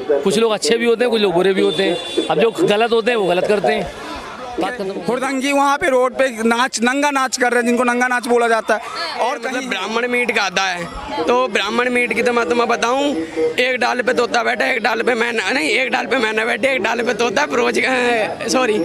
कुछ लोग अच्छे भी होते हैं, कुछ लोग बुरे भी होते हैं। अब जो गलत होते हैं वो गलत करते हैं। हुड़दंगी वहाँ पे रोड पे नाच, नंगा नाच कर रहे हैं, जिनको नंगा नाच बोला जाता है। और मतलब ब्राह्मण मीट खाता है, तो ब्राह्मण मीट की तो मैं तुम्हें बताऊं, एक डाल पे तोता बैठा, एक डाल पे मैना नहीं, एक डाल पे मैना बैठे, एक डाल पे तोता फिरोज सॉरी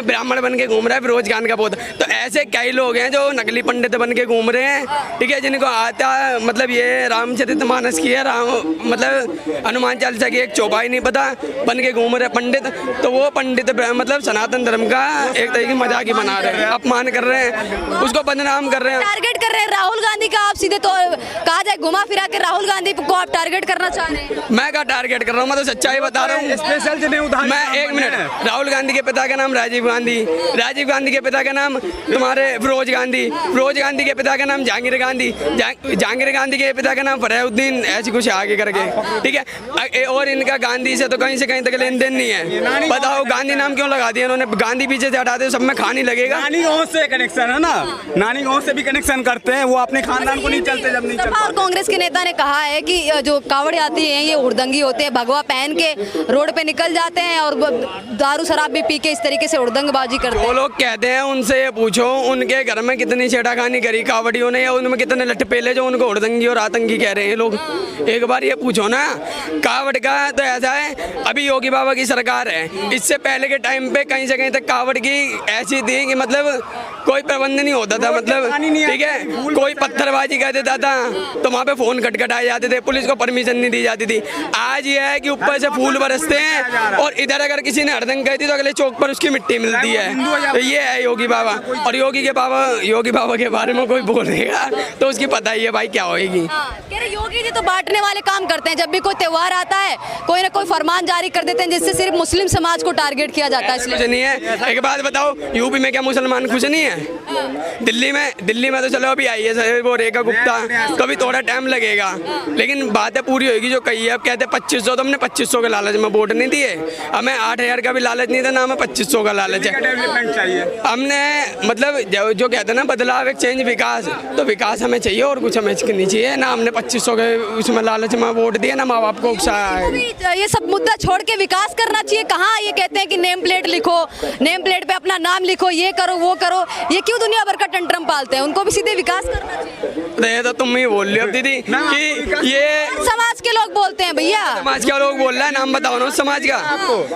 ब्राह्मण बन के घूम रहा है फिरोज खान का पोता। तो ऐसे कई लोग हैं जो नकली पंडित बन के घूम रहे हैं, ठीक है, जिनको आता है मतलब ये रामचरितमानस की है, राम मतलब हनुमान चालीसा की एक चौपाई नहीं पता, बन के घूम रहे पंडित। तो वो पंडित मतलब सनातन धर्म का एक तरीके की मजाक ही बना रहे हैं, अपमान कर रहे हैं, उसको बदनाम कर रहे हैं, टारगेट कर रहे हैं राहुल गांधी का। आप सीधे तो कहा जाए घुमा फिरा के राहुल गांधी को आप टारगेट करना चाह रहे हैं। मैं क्या टारगेट कर रहा हूँ, मैं तो सच्चाई बता रहा हूँ। स्पेशल जिन्हें उदाहरण मैं एक मिनट, राहुल गांधी के पिता का नाम राजीव गांधी, राजीव गांधी के पिता का नाम तुम्हारे फिरोज गांधी, फिरोज गांधी के पिता का नाम जहांगीर गांधी, जहांगीर गांधी के पिता का नाम फरहुद्दीन, ऐसी कुछ आगे करके, ठीक है। और इनका गांधी से तो कहीं से कहीं तक लेन देन नहीं है। बताओ गांधी नाम क्यों लगा दिया इन्होंने? गांधी पीछे से हटा दे सब में खानी लगेगा। नानी गाँव से कनेक्शन है ना, नानी गाँव से भी कनेक्शन करते हैं, वो अपने खानदान को नहीं चलते जब नहीं चलते। और कांग्रेस के नेता ने कहा है कि जो कावड़ यात्री हैं ये हुड़दंगी होते हैं, भगवा पहन के रोड पे निकल जाते हैं और दारू शराब भी पी के इस तरीके से हुड़दंगबाजी करते हैं। वो लोग कहते हैं, उनसे ये पूछो उनके घर में कितनी छेड़ाखानी करी कावड़ियों ने, या उनमें कितने लटपेले जो उनको हुड़दंगी और आतंकी कह रहे हैं लोग। एक बार ये पूछो ना। कावड़ का तो ऐसा है, अभी योगी बाबा की सरकार है, इससे पहले के टाइम पे कहीं से कहीं तक कावड़ की ऐसी थी कि मतलब कोई प्रबंध नहीं होता था, मतलब ठीक है, कोई पत्थरबाजी कर देता था तो वहाँ पे फोन खटखटाए जाते थे, पुलिस को परमिशन नहीं दी जाती थी। आज ये है कि ऊपर से फूल बरसते हैं और इधर अगर किसी ने हड़दंग कह दी तो अगले चौक पर उसकी मिट्टी मिलती है। तो ये है योगी बाबा। और योगी बाबा के बारे में कोई बोलेगा तो उसकी पता ही है भाई क्या होगी। कह रहे योगी जी तो बांटने वाले काम करते हैं, जब भी कोई त्योहार आता है कोई ना कोई फरमान जारी कर देते हैं जिससे सिर्फ मुस्लिम समाज को टारगेट किया जाता है। कुछ नहीं है। एक बात बताओ, यूपी में क्या मुसलमान खुश नहीं है? दिल्ली में तो चलो अभी आई है वो रेखा गुप्ता, तो अभी थोड़ा टाइम लगेगा, लेकिन बातें पूरी होगी जो कही है। अब कहते 2500, तो हमने 2500 के लालच में वोट नहीं दिए, हमें 8000 का भी लालच नहीं था ना, हमें 2500 का लालच है। हमने मतलब जो कहते हैं ना बदलाव, एक चेंज, विकास, तो विकास हमें चाहिए और कुछ हमें नहीं चाहिए ना। हमने 2500 के उसमें लालच में वोट दिया ना, माँ बाप को उकसाया। ये सब मुद्दा छोड़ के विकास करना चाहिए। कहाँ ये कहते हैं कि नेम प्लेट लिखो, नेम प्लेट पे अपना नाम लिखो, ये करो वो करो, ये क्यों दुनिया भर का टंट्रम पालते हैं? उनको भी सीधे विकास करना चाहिए। तो तुम ही बोल रही हो दीदी कि ये समाज के लोग बोलते हैं भैया। समाज का लोग बोल रहा है, नाम बताओ ना उस समाज का,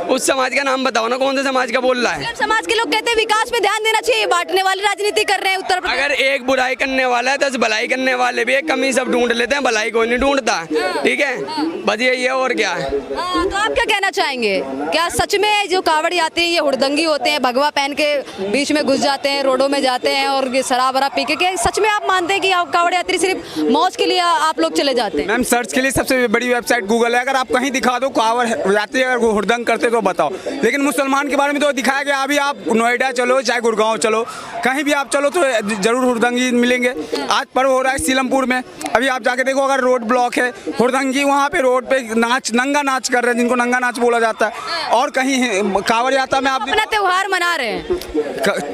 उस समाज का नाम बताओ ना, कौन से समाज का बोल रहा है? समाज के लोग कहते हैं विकास पे ध्यान देना चाहिए, बांटने वाली राजनीति कर रहे हैं उत्तर प्रदेश। अगर एक बुराई करने वाला है 10 भलाई करने वाले भी, एक कमी सब ढूंढ लेते हैं, भलाई कोई नहीं ढूंढता, ठीक है, बस यही है और क्या है। तो आप क्या कहना चाहेंगे? क्या सच में जो कावड़ यात्री ये हुड़दंगी होते हैं, भगवा पहन के बीच में घुस जाते हैं, रोडों में जाते हैं और शराब वराब पी के, क्या सच में आप मानते हैं कि कावड़ यात्री सिर्फ मौज के लिए आप लोग चले जाते हैं? मैम सर्च के लिए सबसे बड़ी वेबसाइट गूगल है, अगर आप कहीं दिखा दो कावड़ यात्री अगर हुड़दंग करते तो बताओ। लेकिन मुसलमान के बारे में तो दिखाया गया। अभी आप नोएडा चलो चाहे गुड़गांव चलो, कहीं भी आप चलो तो जरूर हुड़दंगी मिलेंगे। आज पर्व हो रहा है सीलमपुर में, अभी आप जाके देखो अगर रोड ब्लॉक है, हुड़दंगी वहाँ पे रोड पे नाच, नंगा नाच कर रहे हैं, जिनको नंगा नाच बोला जाता है। और कहीं कावड़ यात्रा में आप अपना त्योहार मना रहे हैं,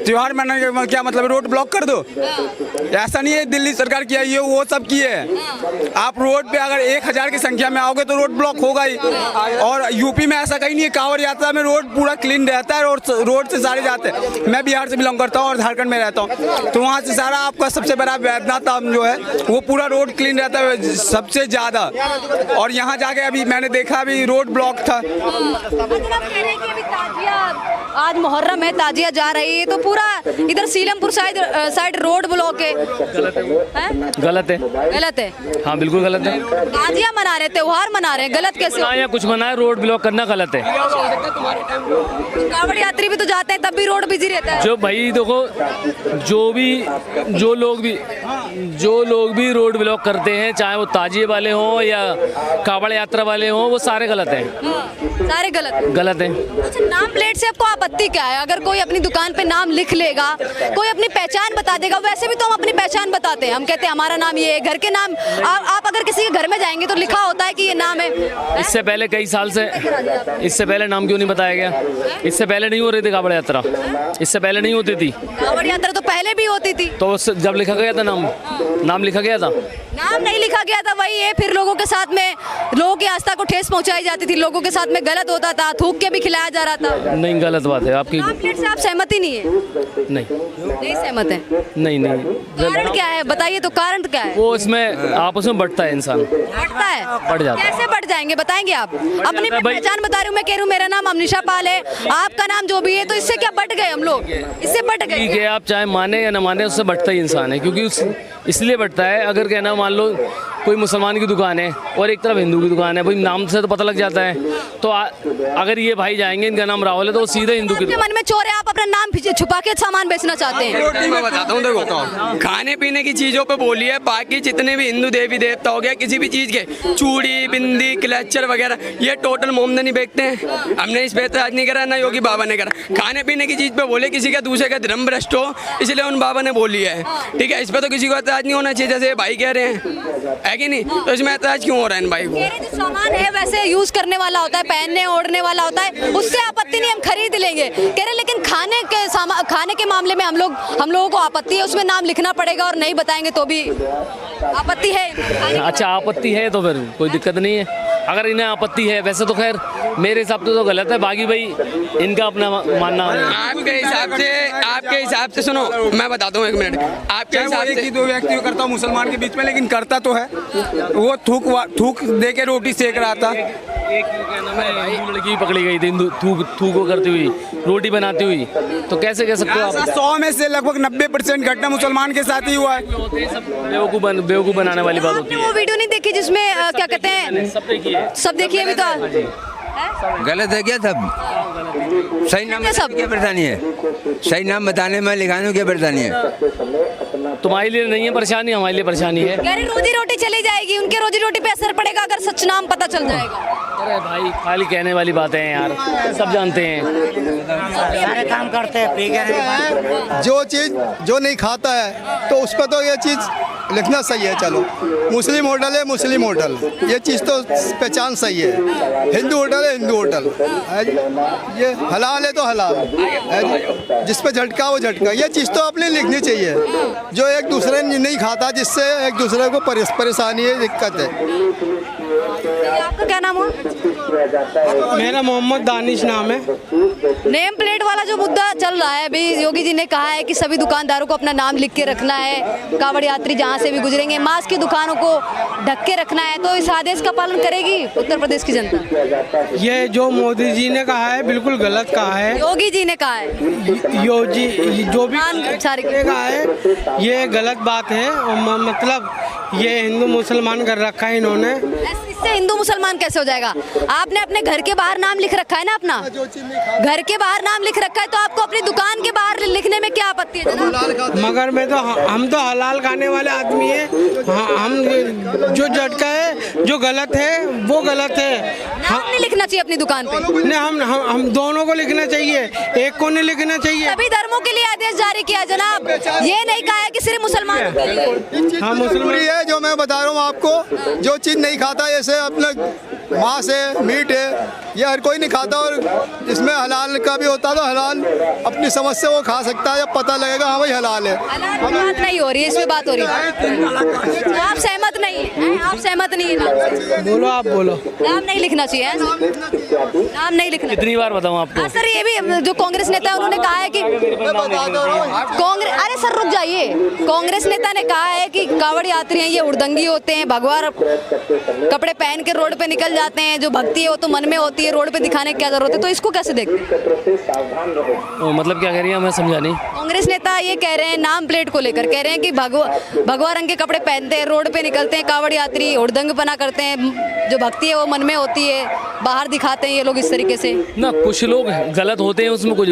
त्योहार मनाने का क्या मतलब? रोड ब्लॉक कर दो? ऐसा नहीं है दिल्ली सरकार किया ये वो सब किए है। आप रोड पे अगर 1000 की संख्या में आओगे तो रोड ब्लॉक होगा ही। और यूपी में ऐसा कहीं नहीं है, कांवड़ यात्रा में रोड पूरा क्लीन रहता है और रोड से सारे जाते हैं। मैं बिहार से बिलोंग करता हूँ और झारखंड में रहता हूँ, तो वहाँ से सारा आपका सबसे बड़ा वैद्यनाथ धाम जो है वो पूरा रोड क्लीन रहता है सबसे ज़्यादा। और यहाँ जाके अभी मैंने देखा अभी रोड ब्लॉक था। आज मुहर्रम है, ताजिया जा रही है, तो पूरा इधर सीलमपुर साइड रोड ब्लॉक है। गलत है, गलत है, हाँ बिल्कुल गलत है। ताजिया मना रहे, त्योहार मना रहे, गलत कैसे? या कुछ मना है, रोड ब्लॉक करना गलत है। कावड़ यात्री भी तो जाते हैं तब भी रोड बिजी रहता है। जो भाई देखो, जो लोग भी रोड ब्लॉक करते हैं, चाहे वो ताजिए वाले हों या कावड़ यात्रा वाले हों, वो सारे गलत हैं। सारे गलत है। अच्छा, नाम प्लेट से आपको आप आपत्ति क्या है? अगर कोई अपनी दुकान पे नाम लिख लेगा, कोई अपनी पहचान बता देगा, वैसे भी तो हम अपनी पहचान बताते हैं, हम कहते हैं हमारा नाम ये है, घर के नाम। आप अगर किसी के घर में जाएंगे तो लिखा होता है कि ये नाम है। इससे पहले कई साल से, इससे पहले नाम क्यों नहीं बताया गया? इससे पहले नहीं हो रही थी कावड़ यात्रा, इससे पहले नहीं होती थी। कावड़ यात्रा तो पहले भी होती थी, तो जब लिखा गया था नाम लिखा गया था, नाम नहीं लिखा गया था, वही है। फिर लोगों के साथ में, लोगों की आस्था को ठेस पहुंचाई जाती थी, लोगों के साथ में गलत होता था, थूक के भी खिलाया जा रहा था। नहीं, गलत बात है आपकी। नाम प्लेट से आप सहमत ही नहीं है? नहीं सहमत है। नहीं कारण क्या है बताइए तो, कारण क्या है? वो इसमें आपस में बढ़ता है इंसान, बढ़ता है, बढ़ जाता है। कैसे बढ़ जाएंगे बताएंगे आप? अपनी जाता है भाई। पहचान बता रही हूँ, मैं कह रही हूँ मेरा नाम अमनीशा पाल है, आपका नाम जो भी है, तो इससे क्या बढ़ गए हम लोग? इससे बढ़ ठीक गए। है, आप चाहे माने या न माने, उससे बढ़ता ही इंसान है। क्योंकि इसलिए बढ़ता है, अगर कहना मान लो कोई मुसलमान की दुकान है और एक तरफ हिंदू की दुकान है, भाई नाम से तो पता लग जाता है। तो अगर ये भाई जाएंगे, इनका नाम राहुल है, तो वो सीधे हिंदू की आपके मन में चोर है, आप अपना नाम छुपा के सामान बेचना चाहते हैं। मैं बताता हूँ, देखो खाने पीने की चीजों पे बोली है, बाकी जितने भी हिंदू देवी देवता हो गया, किसी भी चीज के चूड़ी, बिंदी, क्लचर वगैरह, ये टोटल मोमदनी बेचते हैं। हमने इस पे एतराज नहीं करा, ना योगी बाबा ने करा। खाने पीने की चीज पे बोले किसी का दूसरे का धर्म भ्रष्ट हो, इसलिए उन बाबा ने बोली है, ठीक है। इस पे तो किसी को एतराज नहीं होना चाहिए, जैसे भाई कह रहे हैं, है कि नहीं? तो इसमें एतराज क्यों हो रहा है इन भाई को? जो सामान है वैसे यूज करने वाला होता है, पहनने ओढ़ने वाला होता है, उससे आपत्ति नहीं, हम खरीद लेंगे, कह रहे। लेकिन खाने के मामले में हम लोगों को आपत्ति है, उसमें नाम लिखना पड़ेगा और नहीं बताएंगे तो भी आपत्ति है। अच्छा, आपत्ति है तो फिर कोई दिक्कत नहीं है। अगर इन्हें आपत्ति है, वैसे तो खैर मेरे हिसाब से तो गलत है, बाकी भाई इनका अपना मानना है। आपके हिसाब से सुनो, मैं बताता हूँ, एक मिनट। आपके हिसाब एक से ही दो व्यक्ति करता हूँ मुसलमान के बीच में, लेकिन करता तो है। वो थूक दे के रोटी सेक रहा था। एक हिंदू लड़की पकड़ी गई थी, हिंदू थूक करती हुई, रोटी बनाती हुई, तो कैसे कह सकते हो आप? 100 में से लगभग 90% घटना मुसलमान के साथ ही हुआ है। बेवकूफ बनाने वाली बात होती वो है। वीडियो नहीं देखी जिसमें क्या कहते हैं, सब देखिए अभी तो गलत है क्या? सब सही नाम सब क्या परेशानी है? सही नाम बताने में लिखाने में क्या परेशानी है? तुम्हारे लिए नहीं है परेशानी, हमारे लिए परेशानी है। कह रहे रोजी रोटी चली जाएगी, उनके रोजी रोटी पे असर पड़ेगा अगर सच नाम पता चल जाएगा। अरे भाई, खाली कहने वाली बातें हैं यार, सब जानते हैं। सारे काम करते हैं। जो चीज़ जो नहीं खाता है तो उस पर तो ये चीज़ लिखना सही है। चलो, मुस्लिम होटल है, मुस्लिम होटल, ये चीज़ तो पहचान सही है। हिंदू होटल है, हिंदू होटल है। ये हलाल है तो हलाल है, जिस पे झटका वो झटका। ये चीज़ तो अपनी लिखनी चाहिए। जो एक दूसरे नहीं खाता, जिससे एक दूसरे को परेशानी है, दिक्कत है। आपका क्या नाम है? मेरा मोहम्मद दानिश नाम है। नेम प्लेट वाला जो मुद्दा चल रहा है, अभी योगी जी ने कहा है कि सभी दुकानदारों को अपना नाम लिख के रखना है, कावड़ यात्री जहां से भी गुजरेंगे मास्क की दुकानों को ढक के रखना है, तो इस आदेश का पालन करेगी उत्तर प्रदेश की जनता? ये जो मोदी जी ने कहा है बिल्कुल गलत कहा है। योगी जी ने कहा है, योगी जो भी सारे कहा है ये गलत बात है। और मतलब ये हिंदू मुसलमान कर रखा है इन्होंने। इससे हिंदू मुसलमान कैसे हो जाएगा? आपने अपने घर के बाहर नाम लिख रखा है ना, अपना घर के बाहर नाम लिख रखा है, तो आपको अपनी दुकान के बाहर लिखने में क्या आपत्ति है जनाब? मगर मैं तो हम तो हलाल खाने वाले आदमी है। हम जो झटका है, जो गलत है वो गलत है। नाम नहीं लिखना चाहिए अपनी दुकान पे? नहीं, हम दोनों को लिखना चाहिए, एक को नहीं लिखना चाहिए। सभी धर्मों के लिए आदेश जारी किया जनाब, ये नहीं कहा है कि सिर्फ मुसलमानों के लिए। हाँ, मुसलमान है जो मैं बता रहा हूँ आपको। जो चीज़ नहीं खाता, जैसे अपने मांस है, मीट है, ये हर कोई नहीं खाता। और इसमें हलाल का भी होता है, तो हलाल अपनी समझ से वो खा सकता है, जब पता लगेगा हाँ भाई हलाल है। बात नहीं हो रही है, इसमें बात हो रही है। आप सहमत नहीं हैं? आप सहमत नहीं है? बोलो, आप बोलो। नाम नहीं लिखना चाहिए, नाम नहीं लिखना। कितनी बार बताऊं आपको? हाँ सर, ये भी जो कांग्रेस नेता है उन्होंने कहा है कि कांग्रेस, अरे सर रुक जाइए, कांग्रेस नेता ने कहा है कि कावड़ यात्री हैं ये हुड़दंगी होते हैं, भगवा कपड़े पहन के रोड पे निकल जाते हैं, जो भक्ति है वो तो मन में होती है, रोड पे दिखाने की क्या जरूरत है? तो इसको कैसे देखते हैं? मतलब क्या कह रही है, मैं समझा नहीं। कांग्रेस नेता ये कह रहे हैं, नाम प्लेट को लेकर कह रहे हैं कि भगवा रंग के कपड़े पहनते हैं, रोड पे निकलते हैं कावड़ यात्री, हुड़दंगपना करते हैं, जो भक्ति है वो मन में होती है, बाहर दिखाते हैं ये लोग इस तरीके से ना। कुछ लोग गलत होते हैं, उसमें कुछ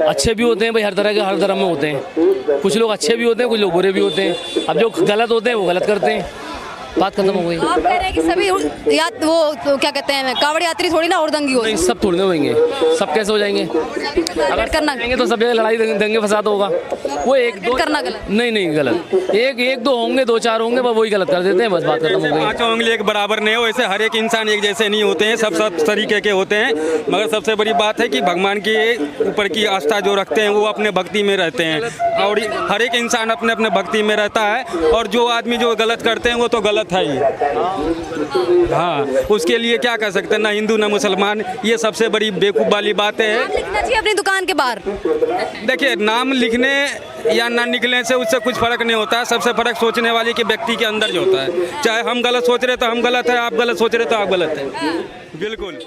अच्छे भी होते हैं भाई, हर तरह के हर धर्म में होते हैं। कुछ लोग अच्छे भी होते हैं, कुछ लोग बुरे भी होते हैं। अब जो गलत होते हैं वो गलत करते हैं। बात खत्म हो गई। आप कह रहे हैं कि सभी या वो तो क्या कहते हैं कावड़ यात्री थोड़ी ना हुड़दंगी हो नहीं, सब थोड़ी ना होंगे, सब कैसे हो जाएंगे? अगर करना करेंगे तो सब जगह लड़ाई दंगे फसाद होगा। वो एक दो करना गलत। नहीं गलत, एक दो होंगे, दो चार होंगे, बस वही गलत कर देते हैं, बस बात खत्म हो गई। पांचों उंगली एक बराबर नहीं हो, वैसे हर एक इंसान एक जैसे नहीं होते हैं, सब तरीके के होते हैं। मगर सबसे बड़ी बात है कि भगवान के ऊपर की आस्था जो रखते हैं वो अपने भक्ति में रहते हैं, और हर एक इंसान अपने अपने भक्ति में रहता है। और जो आदमी जो गलत करते हैं वो तो गलत है ही। हाँ, उसके लिए क्या कर सकते हैं, ना हिंदू ना मुसलमान, ये सबसे बड़ी बेवकूफ़ वाली बात है। नाम लिखना चाहिए अपनी दुकान के बाहर। देखिए, नाम लिखने या ना निकलने से उससे कुछ फर्क नहीं होता है। सबसे फर्क सोचने वाले के व्यक्ति के अंदर जो होता है। चाहे हम गलत सोच रहे तो हम गलत है, आप गलत सोच रहे तो आप गलत है। बिल्कुल।